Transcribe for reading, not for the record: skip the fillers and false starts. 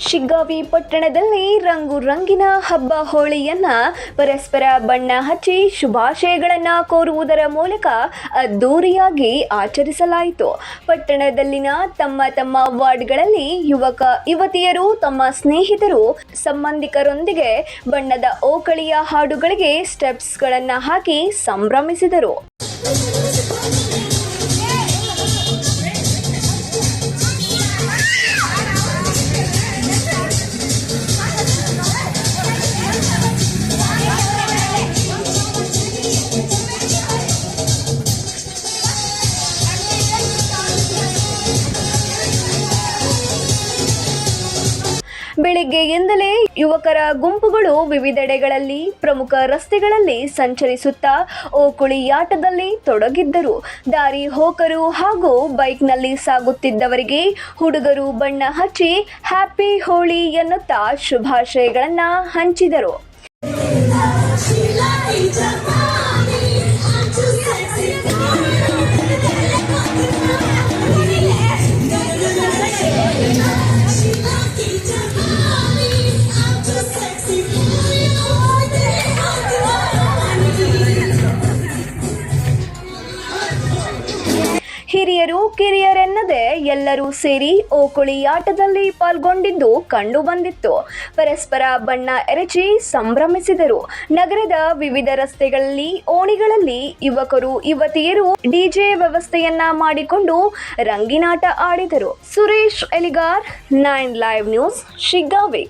ಶಿಗ್ಗಾವಿ ಪಟ್ಟಣದಲ್ಲಿ ರಂಗು ರಂಗಿನ ಹಬ್ಬ ಹೋಳಿಯನ್ನ ಪರಸ್ಪರ ಬಣ್ಣ ಹಚ್ಚಿ ಶುಭಾಶಯಗಳನ್ನು ಕೋರುವುದರ ಮೂಲಕ ಅದ್ದೂರಿಯಾಗಿ ಆಚರಿಸಲಾಯಿತು. ಪಟ್ಟಣದಲ್ಲಿನ ತಮ್ಮ ವಾರ್ಡ್ಗಳಲ್ಲಿ ಯುವಕ ಯುವತಿಯರು ತಮ್ಮ ಸ್ನೇಹಿತರು ಸಂಬಂಧಿಕರೊಂದಿಗೆ ಬಣ್ಣದ ಓಕಳಿಯ ಹಾಡುಗಳಿಗೆ ಸ್ಟೆಪ್ಸ್ಗಳನ್ನು ಹಾಕಿ ಸಂಭ್ರಮಿಸಿದರು. ಬೆಳಿಗ್ಗೆಯಿಂದಲೇ ಯುವಕರ ಗುಂಪುಗಳು ವಿವಿಧೆಡೆಗಳಲ್ಲಿ ಪ್ರಮುಖ ರಸ್ತೆಗಳಲ್ಲಿ ಸಂಚರಿಸುತ್ತಾ ಓಕುಳಿಯಾಟದಲ್ಲಿ ತೊಡಗಿದ್ದರು. ದಾರಿ ಹೋಕರು ಹಾಗೂ ಬೈಕ್ನಲ್ಲಿ ಸಾಗುತ್ತಿದ್ದವರಿಗೆ ಹುಡುಗರು ಬಣ್ಣ ಹಚ್ಚಿ ಹ್ಯಾಪಿ ಹೋಳಿ ಎನ್ನುತ್ತಾ ಶುಭಾಶಯಗಳನ್ನು ಹಂಚಿದರು. ಹಿರಿಯರು ಕಿರಿಯರೆನ್ನದೆ ಎಲ್ಲರೂ ಸೇರಿ ಓಕುಳಿಯಾಟದಲ್ಲಿ ಪಾಲ್ಗೊಂಡಿದ್ದು ಕಂಡು ಬಂದಿತ್ತು. ಪರಸ್ಪರ ಬಣ್ಣ ಎರಚಿ ಸಂಭ್ರಮಿಸಿದರು. ನಗರದ ವಿವಿಧ ರಸ್ತೆಗಳಲ್ಲಿ ಓಣಿಗಳಲ್ಲಿ ಯುವಕರು ಯುವತಿಯರು ಡಿಜೆ ವ್ಯವಸ್ಥೆಯನ್ನ ಮಾಡಿಕೊಂಡು ರಂಗಿನಾಟ ಆಡಿದರು. Suresh Eligar, 9 live news, Shiggavi.